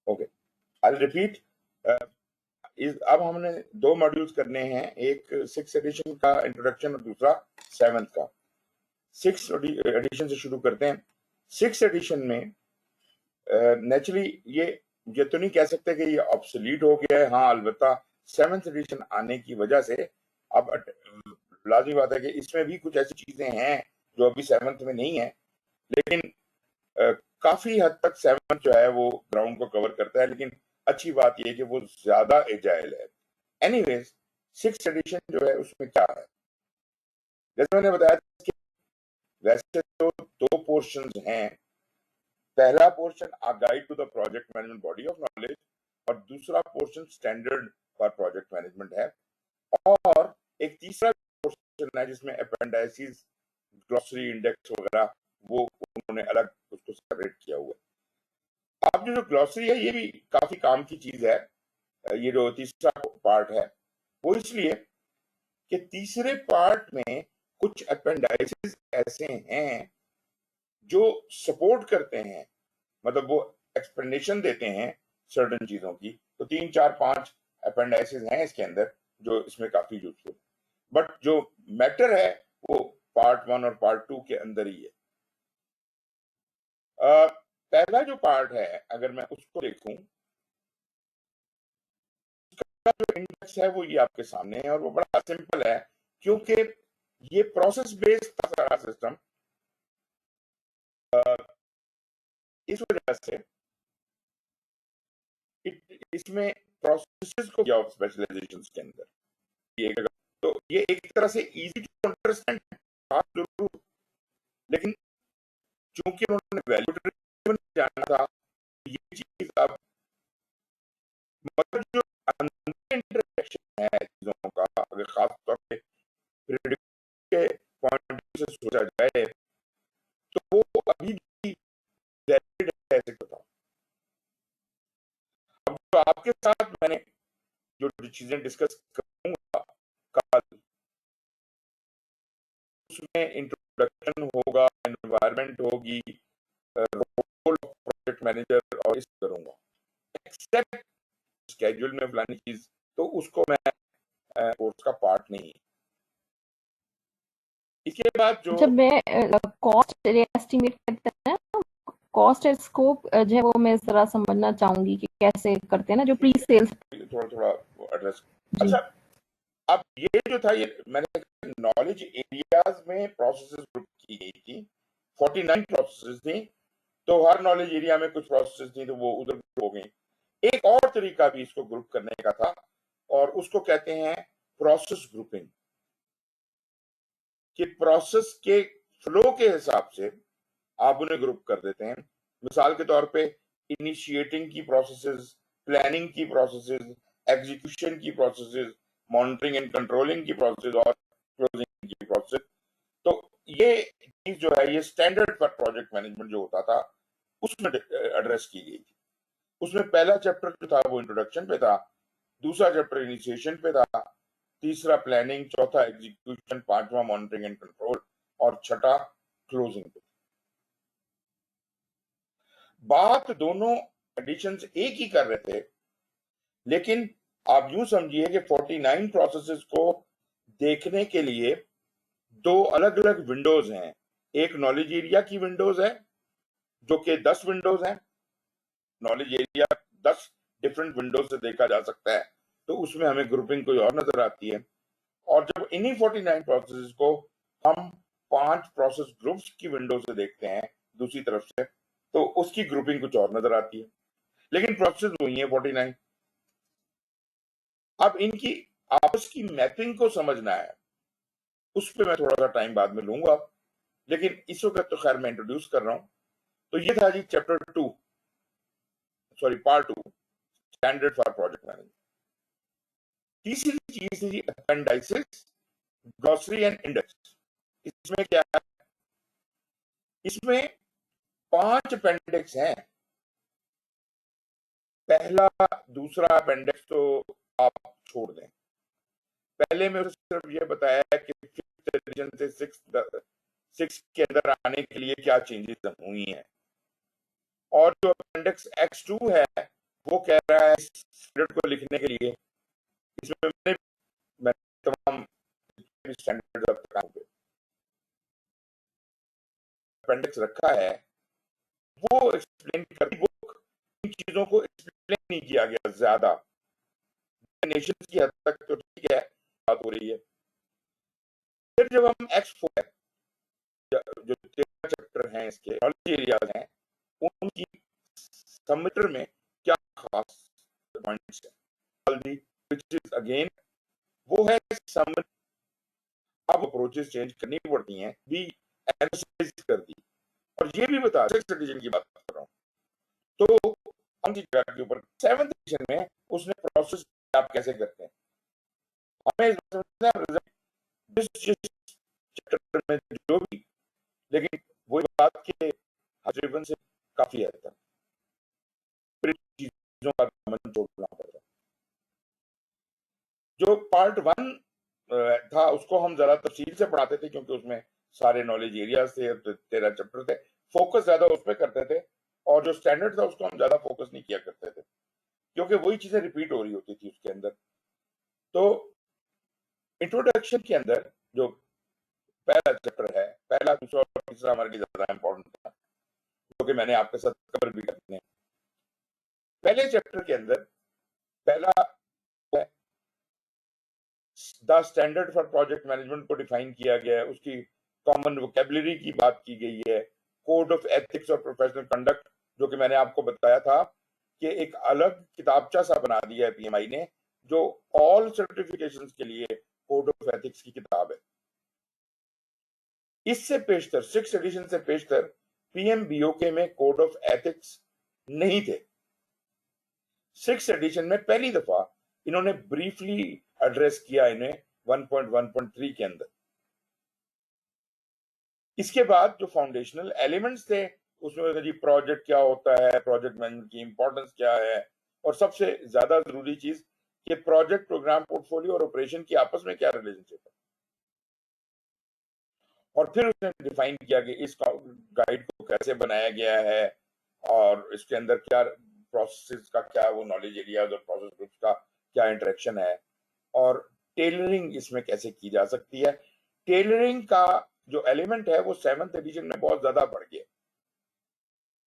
Okay, I repeat. अब हमने दो मॉड्यूल्स करने हैं, एक 6th एडिशन का इंट्रोडक्शन और दूसरा 7th का। 6th एडिशन से शुरू करते हैं। 6th एडिशन में नेचुरली ये तो नहीं कह सकते कि ये ऑब्सोलीट हो गया है। हाँ, अलबत्ता 7th एडिशन आने की वजह से अब लाजमी बात है कि इसमें भी कुछ ऐसी चीजें हैं जो अभी 7th में नहीं है, लेकिन अ, काफी हद तक 7th जो है वो ग्राउंड को कवर करता है। लेकिन अच्छी बात यह है कि वो ज्यादा एजाइल है। एनीवेज, 6th एडिशन जो है उसमें क्या है, जैसे मैंने बताया कि वैसे तो दो पोर्शन हैं। पहला portion a guide to the project management body of knowledge और दूसरा portion standard for project management है। और एक तीसरा पोर्शन है जिसमें अपेंडाइसिस, ग्लॉसरी, इंडेक्स वगैरह वो उन्होंने अलग उसको सेपरेट किया हुआ है। अब जो ग्लॉसरी है ये भी काफी काम की चीज है। ये जो तीसरा पार्ट है वो इसलिए कि तीसरे पार्ट में कुछ अपेंडाइसिस ऐसे हैं जो सपोर्ट करते हैं, मतलब वो एक्सप्लेनेशन देते हैं सर्टेन चीजों की। तो 3 4 5 अपेंडाइसिस हैं इसके अंदर जो इसमें काफी यूजफुल। बट जो मैटर है वो पार्ट 1 और पार्ट 2 के अंदर ही है। पहला जो पार्ट है अगर मैं उसको देखूं, उसका जो इंडेक्स है वो ये आपके सामने है और वो बड़ा सिंपल है क्योंकि ये प्रोसेस बेस्ड था सारा सिस्टम। इस वजह से इसमें प्रोसेसेस को किया स्पेशलाइजेशन के अंदर ये, तो ये एक तरह से इजी टू अंडरस्टैंड था जरूर, लेकिन चूंकि उन्होंने वैल्यू ड्रिवन जाना था ये चीज अब, मगर जो अंदर इंटरेक्शन है चीजों का अगर खास तौर पे प्रेडिक्ट के पॉइंट से सोचा जाए तो वो अभी भी वैलिड है ऐसे बताओ। अब तो आपके साथ मैंने जो चीजें डिस्कस करूंगा कल, उसमें इंट्रोडक्शन होगा, एनवायरनमेंट होगी, रोल ऑफ प्रोजेक्ट मैनेजर और इस करूंगा। एक्सेप्ट स्केड्यूल में फलानी चीज तो उसको मैं कोर्स का पार्ट नहीं। इसके बाद जो जब मैं कॉस्ट एस्टिमेट करते हैं ना, कॉस्ट एंड स्कोप जो है वो मैं जरा समझना चाहूंगी कि कैसे करते हैं ना जो प्री सेल्स। थोड़ा थोड़ा एड्रेस। जी। अच्छा, अब ये जो था ये मैंने नॉलेज एरियाज में प्रोसेसेस ग्रुप की गई थी। 49 प्रोसेसेस थी, तो हर नॉलेज एरिया में कुछ प्रोसेसेस थी तो वो उधर ग्रुप हो गई। एक और तरीका भी इसको ग्रुप करने का था और उसको कहते हैं प्रोसेस ग्रुपिंग, कि प्रोसेस के फ्लो के हिसाब से आप उन्हें ग्रुप कर देते हैं। मिसाल के तौर पे इनिशिएटिंग की प्रोसेसेस, प्लानिंग की प्रोसेसेस, एग्जीक्यूशन की प्रोसेसेस, मॉनिटरिंग एंड कंट्रोलिंग की प्रोसेस और क्लोजिंग की प्रोसेस। तो ये चीज जो है ये स्टैंडर्ड फॉर प्रोजेक्ट मैनेजमेंट जो होता था उसमें एड्रेस की गई थी। उसमें पहला चैप्टर जो था वो इंट्रोडक्शन पे था, दूसरा चैप्टर इनिशिएशन पे था, तीसरा प्लानिंग, चौथा एग्जीक्यूशन, पांचवा मॉनिटरिंग एंड कंट्रोल और छठा क्लोजिंग पे। बात दोनों एडिशंस एक ही कर रहे थे, लेकिन आप यूं समझिए कि 49 प्रोसेसेस को देखने के लिए दो अलग अलग विंडोज हैं। एक नॉलेज एरिया की विंडोज है जो कि 10 विंडोज हैं। नॉलेज एरिया 10 डिफरेंट विंडोज से देखा जा सकता है, तो उसमें हमें ग्रुपिंग कोई और नजर आती है। और जब इन्हीं 49 प्रोसेसेस को हम 5 प्रोसेस ग्रुप्स की विंडो से देखते हैं दूसरी तरफ से, तो उसकी ग्रुपिंग कुछ और नजर आती है, लेकिन प्रोसेस वही है 49। अब इनकी आपस की मैपिंग को समझना है, उस पर मैं थोड़ा सा टाइम बाद में लूंगा, लेकिन इस वक्त तो खैर मैं इंट्रोड्यूस कर रहा हूं। तो ये था जी chapter 2, sorry part 2, standard for project management. तीसरी चीज थी अपेंडाइसिस, ग्लॉसरी एंड इंडेक्स। इसमें क्या है, इसमें 5 अपेंडिक्स हैं। पहला दूसरा अपेंडिक्स तो आप छोड़ दें, पहले में सिर्फ ये बताया है कि 5th एडिशन से 6 के अंदर आने के लिए क्या चेंजेस हुई हैं। और जो अपेंडिक्स X2 है वो कह रहा है स्टैंडर्ड को लिखने के लिए, इसमें मैंने तमाम स्टैंडर्ड अपेंडिक्स रखा है, वो एक्सप्लेन कर, वो इन चीजों को एक्सप्लेन नहीं किया गया ज्यादा। नेशन की हद तक तो ठीक है, बात हो रही है। फिर जब हम X4 जो 13 चैप्टर हैं इसके नॉलेज एरियाज हैं, उनकी सबमिटर में क्या खास पॉइंट्स है, which is again वो है समझ। अब अप्रोचेस चेंज करनी पड़ती हैं, भी एनालिसिस कर दी, और ये भी बता सिक्स एडिशन की बात कर रहा हूँ। तो हम जगह के ऊपर सेवंथ एडिशन में उसने प्रोसेस आप कैसे करते हैं, हमें इस चैप्टर में जो भी, लेकिन वही बात के हजरिबन से काफी हद तक चीजों का मन छोड़ना पड़ता। जो पार्ट 1 था उसको हम जरा तफसील से पढ़ाते थे, क्योंकि उसमें सारे नॉलेज एरियाज थे, 13 चैप्टर थे, फोकस ज्यादा उस पर करते थे, और जो स्टैंडर्ड था उसको हम ज्यादा फोकस नहीं किया करते थे, क्योंकि वही चीजें रिपीट हो रही होती थी उसके अंदर। तो इंट्रोडक्शन के अंदर जो पहला चैप्टर है, पहला, दूसरा और तीसरा हमारे लिए ज्यादा इंपॉर्टेंट था, जो कि मैंने आपके साथ कवर भी करने। पहले चैप्टर के अंदर पहला है the standard for project management को डिफाइन किया गया है, उसकी कॉमन वोकेबलरी की बात की गई है, कोड ऑफ एथिक्स और प्रोफेशनल कंडक्ट, जो कि मैंने आपको बताया था कि एक अलग किताबचा सा बना दिया है पीएमआई ने, जो ऑल सर्टिफिकेशंस के लिए कोड ऑफ एथिक्स की किताब है। इससे पेशतर, 6th एडिशन से पेशतर पीएमबीओके में कोड ऑफ एथिक्स नहीं थे। 6th एडिशन में पहली दफा इन्होंने ब्रीफली एड्रेस किया इन्हें 1.1.3 के अंदर। इसके बाद जो फाउंडेशनल एलिमेंट्स थे उसमें जी प्रोजेक्ट क्या होता है, प्रोजेक्ट मैनेजमेंट की इंपॉर्टेंस क्या है, और सबसे ज्यादा जरूरी चीज कि प्रोजेक्ट, प्रोग्राम, पोर्टफोलियो और ऑपरेशन की आपस में क्या रिलेशनशिप है। और फिर उसने डिफाइन किया कि इस गाइड को कैसे बनाया गया है, और इसके अंदर क्या प्रोसेस का क्या वो नॉलेज एरियाज और प्रोसेस ग्रुप्स का क्या इंटरेक्शन है, और टेलरिंग इसमें कैसे की जा सकती है। टेलरिंग का जो एलिमेंट है वो 7th एडिशन में बहुत ज्यादा बढ़ गया।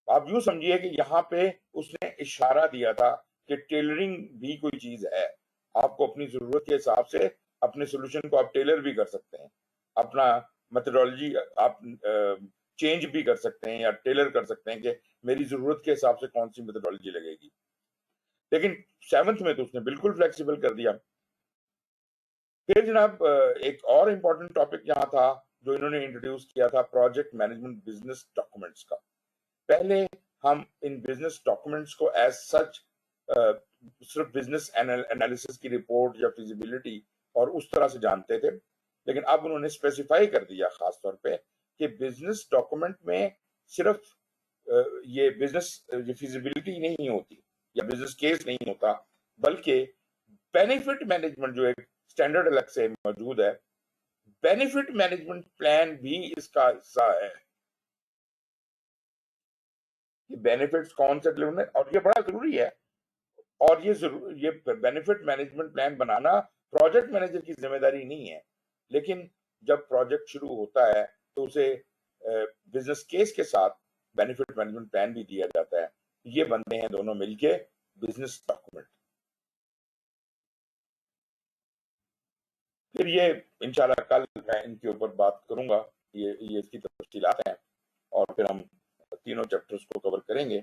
आप यूं समझिए कि यहाँ पे उसने इशारा दिया था कि टेलरिंग भी कोई चीज है, आपको अपनी जरूरत के हिसाब से अपने सोल्यूशन को आप टेलर भी कर सकते हैं, अपना मेथोडोलॉजी आप चेंज भी कर सकते हैं या टेलर कर सकते हैं कि मेरी जरूरत के हिसाब से कौन सी मेथोडोलॉजी लगेगी। लेकिन 7th में तो उसने बिल्कुल फ्लेक्सिबल कर दिया। फिर जनाब एक और इंपॉर्टेंट टॉपिक यहाँ था जो इन्होंने इंट्रोड्यूस किया था, प्रोजेक्ट मैनेजमेंट बिजनेस डॉक्यूमेंट्स का। पहले हम इन बिजनेस डॉक्यूमेंट्स को एज सच सिर्फ बिजनेस एनालिसिस की रिपोर्ट या फिजिबिलिटी और उस तरह से जानते थे, लेकिन अब उन्होंने स्पेसिफाई कर दिया खास तौर पे कि बिजनेस डॉक्यूमेंट में सिर्फ ये बिजनेस फिजिबिलिटी नहीं होती या बिजनेस केस नहीं होता, बल्कि बेनिफिट मैनेजमेंट जो एक स्टैंडर्ड अलग से मौजूद है, बेनिफिट मैनेजमेंट प्लान भी इसका हिस्सा है। ये बेनिफिट्स कौन से डिलीवर में, और ये बड़ा जरूरी है, और ये बेनिफिट मैनेजमेंट प्लान बनाना प्रोजेक्ट मैनेजर की जिम्मेदारी नहीं है, लेकिन जब प्रोजेक्ट शुरू होता है तो उसे बिजनेस केस के साथ बेनिफिट मैनेजमेंट प्लान भी दिया जाता है। ये बनते हैं दोनों मिलके बिजनेस डॉक्यूमेंट। फिर ये इंशाल्लाह कल मैं इनके ऊपर बात करूंगा, ये इसकी तफसीलात हैं, और फिर हम तीनों चैप्टर्स को कवर करेंगे।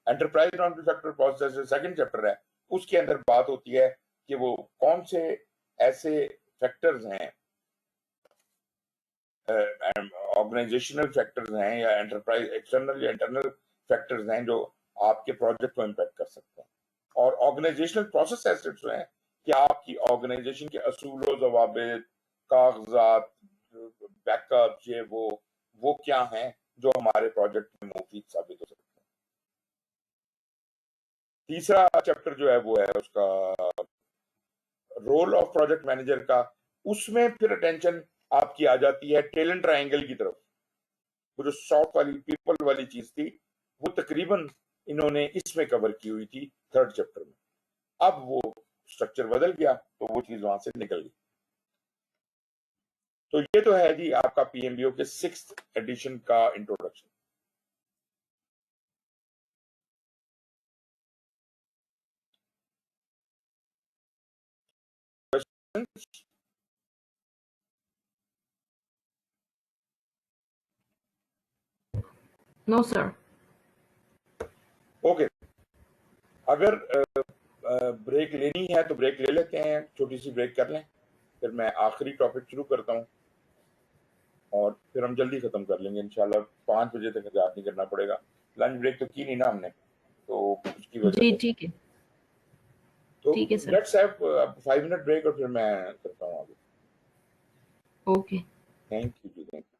Enterprise non factor process second chapter है, उसके अंदर बात होती है कि वो कौन से ऐसे फैक्टर्स हैं, ऑर्गेनाइजेशनल फैक्टर्स हैं या एंटरप्राइज एक्सटर्नल या इंटरनल फैक्टर्स हैं जो आपके प्रोजेक्ट को इम्पैक्ट कर सकते हैं। और ऑर्गेनाइजेशनल प्रोसेस एसेट्स हैं कि आपकी ऑर्गेनाइजेशन के असूल ज़वाबित, कागजात, बैकअप, ये वो क्या हैं जो हमारे प्रोजेक्ट में मुफीद साबित हो सकते हैं। तीसरा चैप्टर जो है वो है उसका रोल ऑफ प्रोजेक्ट मैनेजर का। उसमें फिर अटेंशन आपकी आ जाती है टैलेंट ट्रायंगल की तरफ। वो जो सॉफ्ट वाली पीपल वाली चीज थी वो तकरीबन इन्होंने इसमें कवर की हुई थी 3rd चैप्टर में। अब वो स्ट्रक्चर बदल गया तो वो चीज वहां से निकल गई। तो ये तो है जी आपका पीएमबीओ के 6th एडिशन का इंट्रोडक्शन। No sir. ओके, अगर ब्रेक लेनी है तो ब्रेक ले लेते हैं, छोटी सी ब्रेक कर लें, फिर मैं आखिरी टॉपिक शुरू करता हूं और फिर हम जल्दी खत्म कर लेंगे इंशाल्लाह। 5 बजे तक इंतजार नहीं करना पड़ेगा। लंच ब्रेक तो की नहीं ना हमने, तो उसकी वजह जी से ठीक है, तो ठीक है sir. Let's have 5 minute break और फिर मैं करता हूँ आगे। Okay. Thank you ji, thank you.